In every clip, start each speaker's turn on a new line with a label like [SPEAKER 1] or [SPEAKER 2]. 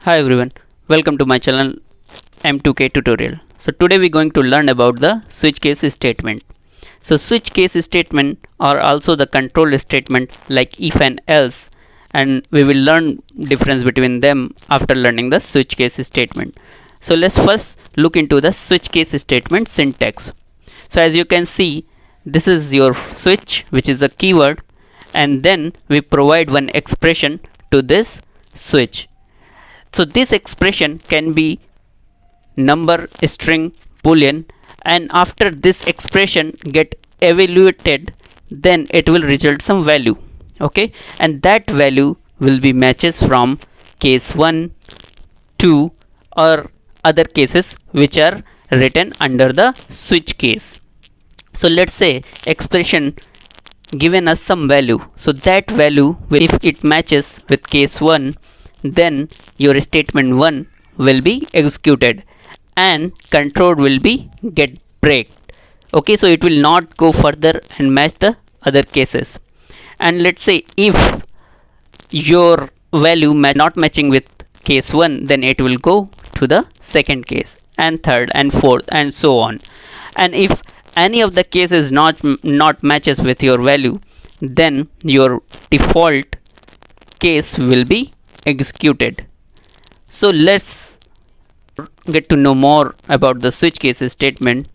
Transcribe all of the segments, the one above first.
[SPEAKER 1] Hi everyone, welcome to my channel M2K tutorial. So today we're going to learn about the switch case statement. So switch case statement are also the control statement like if and else, and we will learn difference between them after learning the switch case statement. So let's first look into the switch case statement syntax. So as you can see, this is your switch, which is a keyword, and then we provide one expression to this switch. So this expression can be number, string, boolean, and after this expression get evaluated, then it will result some value. Okay, and that value will be matches from case 1, 2 or other cases which are written under the switch case. So let's say expression given us some value, so that value, if it matches with case 1, then your statement 1 will be executed and control will be get break. Okay, so it will not go further and match the other cases. And let's say if your value not matching with case 1, then it will go to the second case and third and fourth and so on. And if any of the cases not matches with your value, then your default case will be executed. So let's get to know more about the switch case statement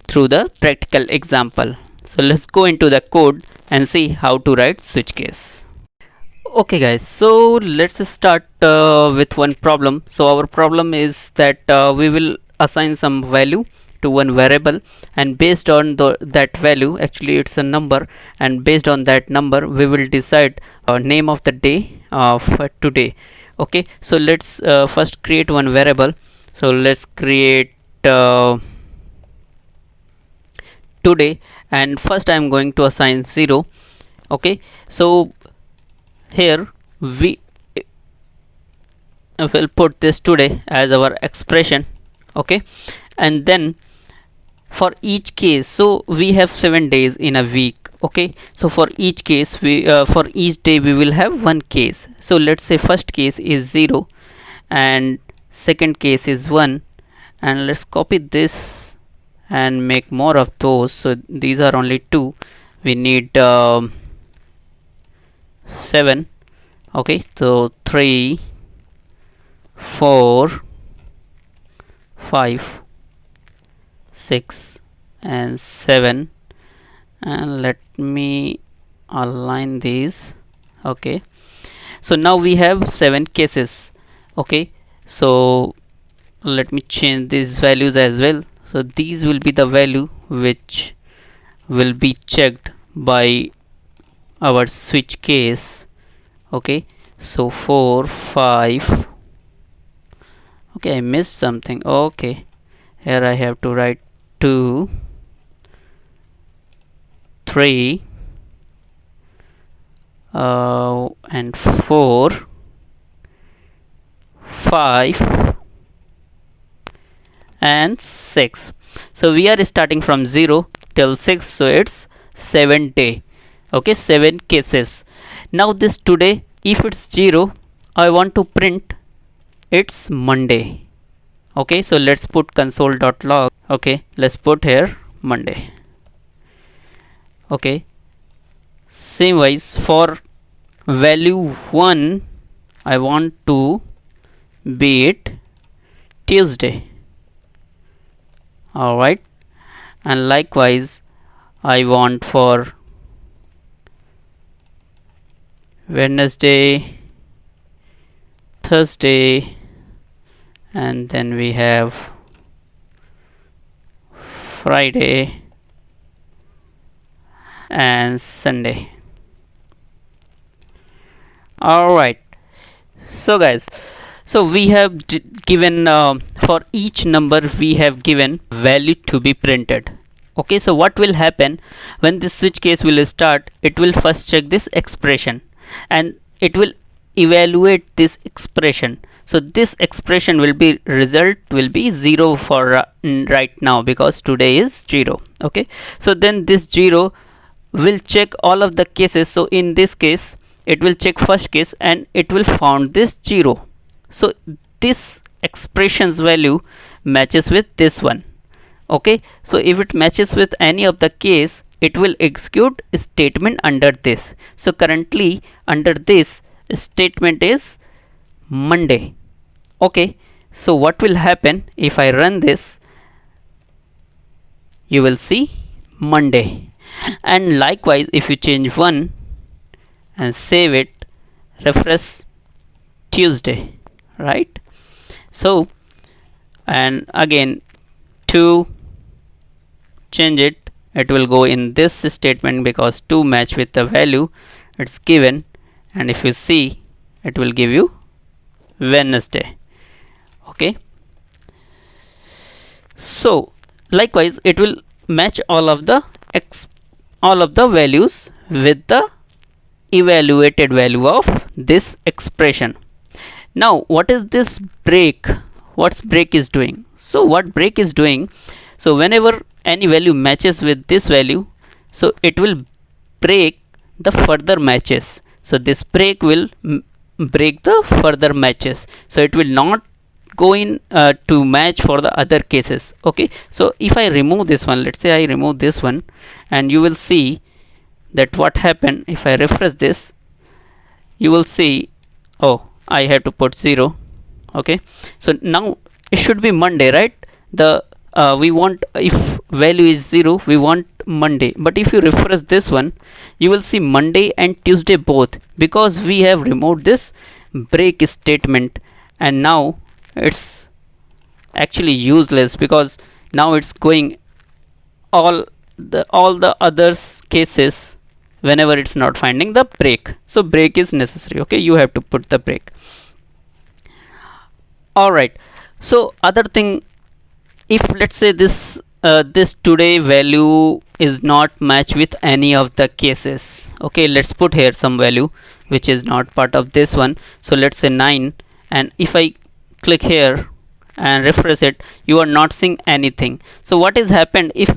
[SPEAKER 1] through the practical example. So let's go into the code and see how to write switch case. Okay guys, so let's start with one problem. So our problem is that we will assign some value to one variable, and based on that value, actually it's a number, and based on that number we will decide name of the day of today. Okay, so let's first create one variable. So let's create today, and first I'm going to assign 0. Okay, so here we will put this today as our expression. Okay, and then for each case, so we have 7 days in a week. Okay, so for each case we for each day we will have one case. So let's say first case is 0 and second case is 1, and let's copy this and make more of those. So these are only 2, we need 7. Okay, so 3, 4, 5, 6 and 7, and let me align these. Okay, so now we have 7 cases. Okay, so let me change these values as well. So these will be the value which will be checked by our switch case. Okay, so 4, 5. Okay, I missed something. Okay, here I have to write 2, 3 and 4, 5 and 6. So we are starting from 0 till 6, so it's 7 day. Okay, 7 cases. Now this today, if it's 0, I want to print it's Monday. Okay, so let's put console.log. Okay, let's put here Monday. Okay, same wise for value 1, I want to be it Tuesday. Alright, and likewise I want for Wednesday, Thursday, and then we have Friday and Sunday. Alright, so guys, so we have given for each number we have given value to be printed. Okay, so what will happen when this switch case will start? It will first check this expression and it will evaluate this expression. So this expression will be result will be 0 for right now, because today is 0. Okay, so then this 0 will check all of the cases. So in this case it will check first case and it will found this 0. So this expression's value matches with this one. Okay, so if it matches with any of the case, it will execute a statement under this. So currently under this statement is Monday. Okay, so what will happen if I run this? You will see Monday. And likewise, if you change one and save it, refresh Tuesday, right? So, and again to change it, it will go in this statement because to match with the value it's given, and if you see, it will give you Wednesday. Okay, so likewise it will match all of the values with the evaluated value of this expression. Now what is this break? What's break is doing? So what break is doing, so whenever any value matches with this value, so it will break the further matches. So this break will break the further matches, so it will not go in to match for the other cases. Okay, so if I remove this one, let's say I remove this one, and you will see that what happened. If I refresh this, you will see, oh, I have to put 0. Okay, so now it should be Monday, right? The we want, if value is 0, we want Monday, but if you refresh this one, you will see Monday and Tuesday both, because we have removed this break statement, and now it's actually useless because now it's going all the other cases whenever it's not finding the break. So break is necessary. Okay, you have to put the break. Alright, so other thing, if let's say this this today value is not match with any of the cases. Okay, let's put here some value which is not part of this one. So let's say 9, and if I click here and refresh it, you are not seeing anything. So what is happened, if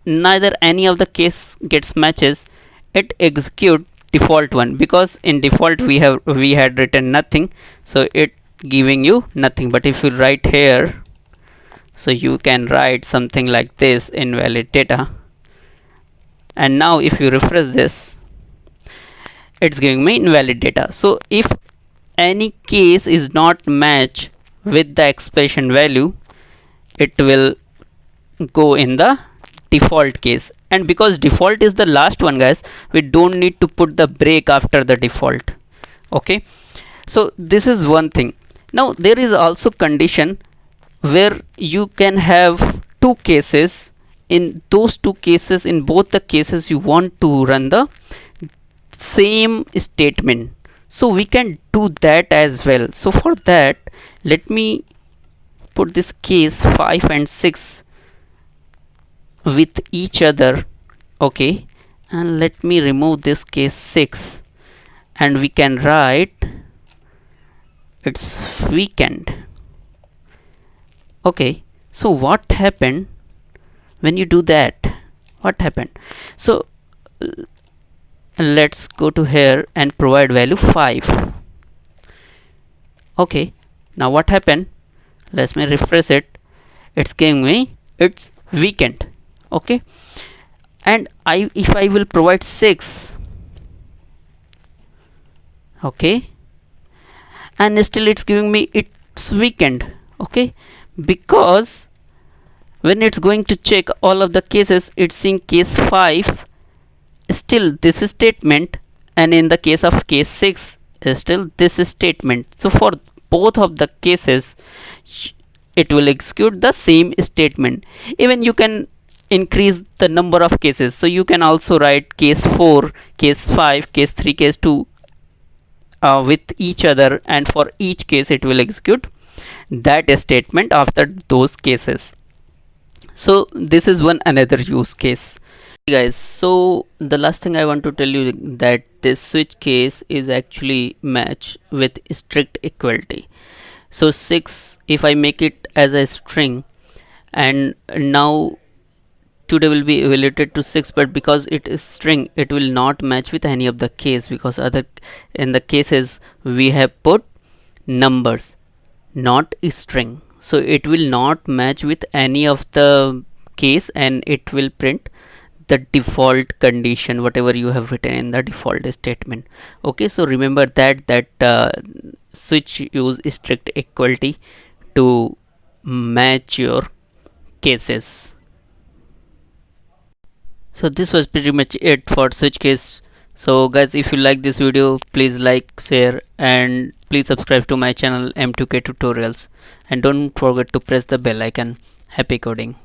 [SPEAKER 1] neither any of the case gets matches, it execute default one, because in default we had written nothing, so it giving you nothing. But if you write here, so you can write something like this, invalid data, and now if you refresh this, it's giving me invalid data. So if any case is not match with the expression value, it will go in the default case. And because default is the last one, guys, we don't need to put the break after the default. Okay, so this is one thing. Now there is also condition where you can have two cases. In those two cases, in both the cases, you want to run the same statement, so we can do that as well. So for that, let me put this case 5 and 6 with each other. Okay, and let me remove this case 6, and we can write it's weekend. Okay, so what happened when you do that? What happened? So let's go to here and provide value 5. Okay, now what happened? Let me refresh it. It's giving me it's weekend. Okay, and if I will provide 6, okay, and still it's giving me it's weekend. Okay, because when it's going to check all of the cases, it's seeing case 5 still this statement, and in the case of case 6 still this statement. So for both of the cases, it will execute the same statement. Even you can increase the number of cases, so you can also write case 4, case 5, case 3, case 2 with each other, and for each case it will execute that statement after those cases. So this is one another use case, guys. So the last thing I want to tell you, that this switch case is actually match with strict equality. So 6, if I make it as a string, and now today will be evaluated to 6, but because it is string, it will not match with any of the case, because other in the cases we have put numbers. not a string, so it will not match with any of the case and it will print the default condition whatever you have written in the default statement. Okay, so remember that switch use strict equality to match your cases. So this was pretty much it for switch case. So guys, if you like this video, please like, share, and please subscribe to my channel M2K Tutorials, and don't forget to press the bell icon. Happy coding.